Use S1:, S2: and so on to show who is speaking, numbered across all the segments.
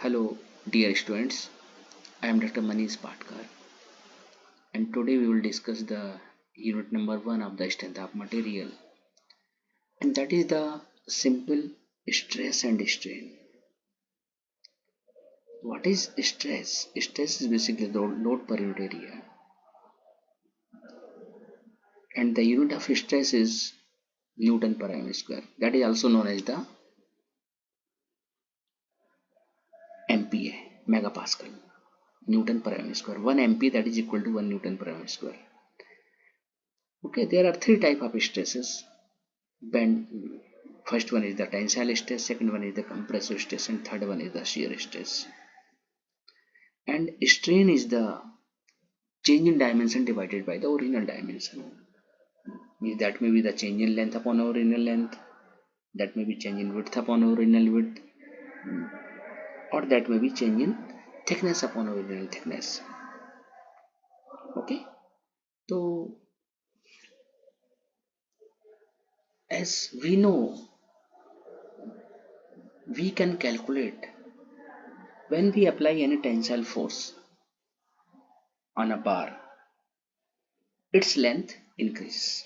S1: Hello, dear students. I am Dr. Manish Patkar, and today we will discuss the unit number 1 of the strength of material, and that is the simple stress and strain. What is stress? Stress is basically the load per unit area, and the unit of stress is Newton per mm square. That is also known as the MPa, megapascal. Newton per mm square. 1 MP that is equal to 1 Newton per mm square. Okay, there are three types of stresses. First one is the tensile stress, second one is the compressive stress, and third one is the shear stress. And strain is the change in dimension divided by the original dimension. That may be the change in length upon original length, that may be change in width upon original width, or that may be change in thickness upon original thickness. Okay, so as we know, we can calculate when we apply any tensile force on a bar, its length increases.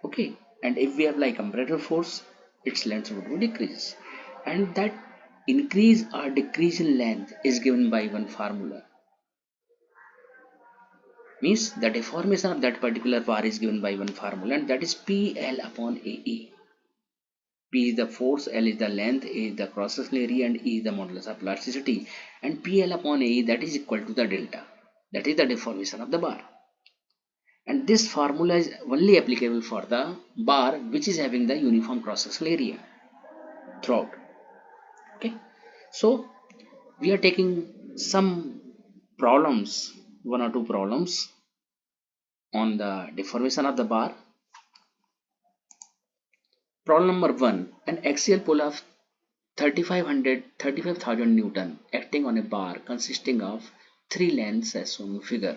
S1: Okay, and if we apply compressive force, its length would be decreases, and that increase or decrease in length is given by one formula. Means the deformation of that particular bar is given by one formula, and that is PL upon AE. P is the force, L is the length, A is the cross-sectional area, and E is the modulus of elasticity, and PL upon AE, that is equal to the delta, that is the deformation of the bar. And this formula is only applicable for the bar which is having the uniform cross-sectional area throughout. Okay, so we are taking some problems, one or two problems on the deformation of the bar. Problem number 1, an axial pull of 35,000 Newton acting on a bar consisting of three lengths as shown in figure.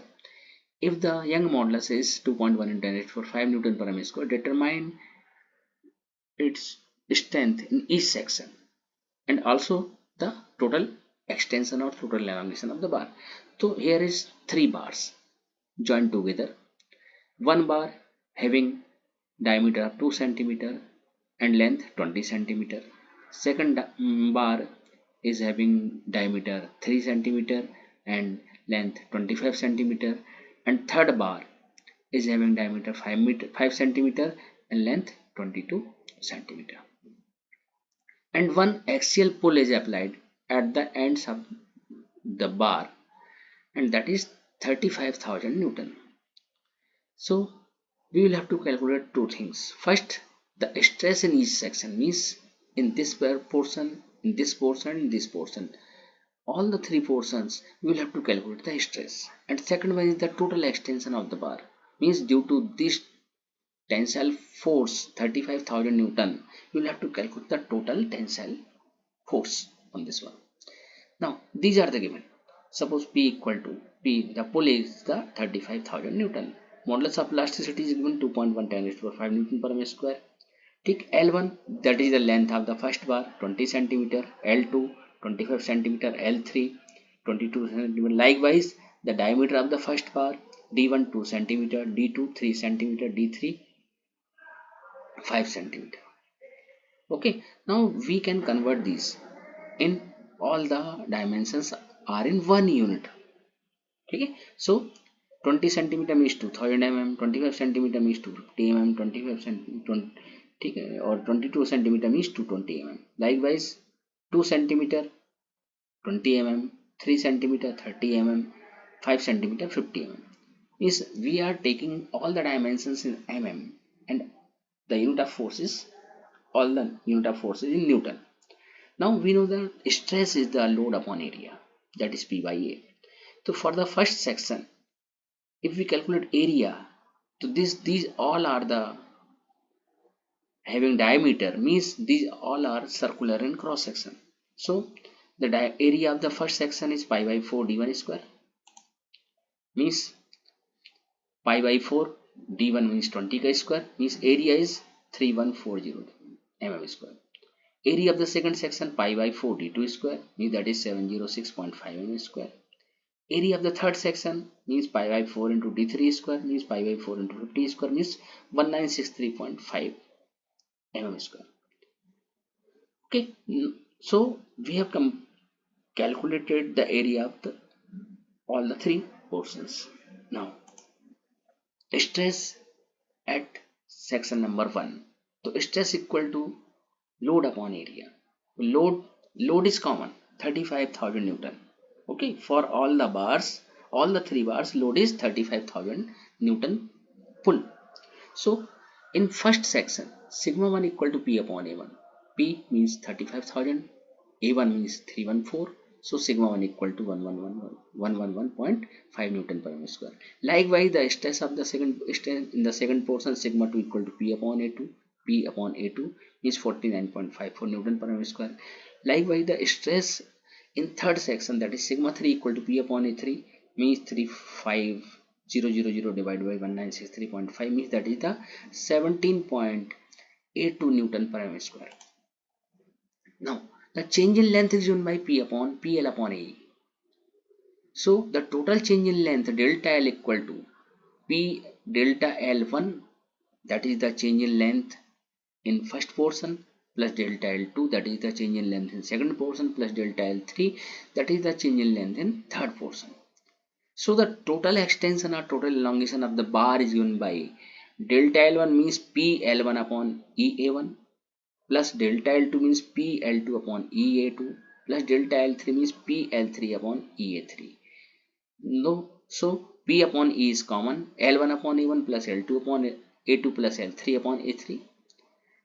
S1: If the Young modulus is 2.1 × 10⁵ Newton per mm square, determine its strength in each section and also the total extension or total elongation of the bar. So here is three bars joined together. One bar having diameter of 2 cm and length 20 cm. Second bar is having diameter 3 cm and length 25 cm, and third bar is having diameter 5 cm and length 22 cm. And one axial pull is applied at the ends of the bar, and that is 35,000 Newton. So we will have to calculate two things. First, the stress in each section, means in this portion, in this portion, in this portion, all the three portions we will have to calculate the stress. And second one is the total extension of the bar, means due to this tensile force 35,000 Newton, you will have to calculate the total tensile force on this one. Now these are the given. Suppose P equal to P, the pull is the 35,000 Newton. Modulus of elasticity is given 2.1 10⁵ Newton per mm square. Take L1, that is the length of the first bar, 20 cm, L2 25 cm, L3 22 cm. Likewise, the diameter of the first bar, D1 2 cm, D2 3 cm, D3 5 cm. Okay, now we can convert these in all the dimensions are in 1 unit. Okay, so 20 cm means 2000 mm, 25 cm means 250 mm, 25 cm or 22 cm means 220 mm. Likewise, 2 cm 20 mm, 3 cm 30 mm, 5 cm 50 mm. Means we are taking all the dimensions in mm, and the unit of force is all the unit of force is in Newton. Now we know that stress is the load upon area, that is P by A. So for the first section, if we calculate area, so these all are the having diameter, means these all are circular in cross section. So the area of the first section is pi by 4 d1 square, means pi by 4 d1 means 20 square, means area is 3140 mm square. Area of the second section pi by 4 d2 square means that is 706.5 mm square. Area of the third section means pi by 4 into d3 square means pi by 4 into 50 square means 1963.5 mm square. Okay, so we have calculated the area of all the three portions. Now, stress at section number 1. So stress equal to load upon area. Load is common, 35,000 Newton. Okay, for all the bars, all the three bars, load is 35,000 Newton pull. So in first section, sigma 1 equal to P upon A1. P means 35,000, A1 means 314. So sigma 1 equal to 111.5 Newton per meter square. Likewise, the stress of the second portion, sigma 2 equal to P upon A2. P upon A2 is 49.54 Newton per meter square. Likewise, the stress in third section, that is sigma 3 equal to P upon A3 means 35000 divided by 1963.5 means that is the 17.82 Newton per meter square. Now, the change in length is given by P upon PL upon A. So, the total change in length delta L equal to P delta L1, that is the change in length in first portion, plus delta L2, that is the change in length in second portion, plus delta L3, that is the change in length in third portion. So the total extension or total elongation of the bar is given by delta L1 means P L1 upon EA1 plus delta L2 means P L2 upon EA2 plus delta L3 means P L3 upon EA3. No, so P upon E is common, L1 upon E1 plus L2 upon A2 plus L3 upon A3,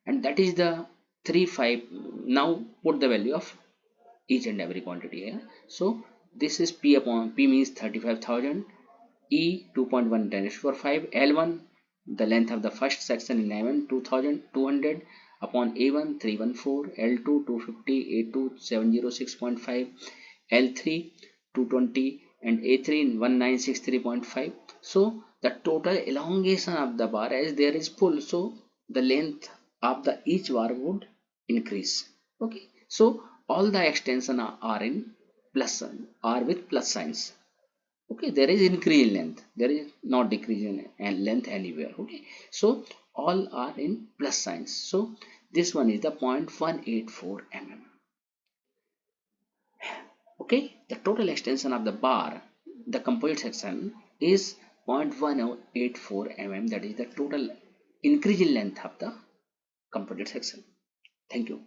S1: and that is the 5. Now put the value of each and every quantity here. So this is P upon P means 35,000, E 2.1 10 to 5, L1 the length of the first section in A1 200 upon A1 314, L2 250, A2 706.5, L3 220 and A3 1963.5. So the total elongation of the bar, as there is pull, so the length of the each bar would increase. Okay, so all the extension are in plus, are with plus signs. Okay, there is increase in length, there is not decrease in length anywhere. Okay, so all are in plus signs. So this one is the 0.184 mm. Okay, the total extension of the bar, the composite section, is 0.184 mm. That is the total increase in length of the composite section. Thank you.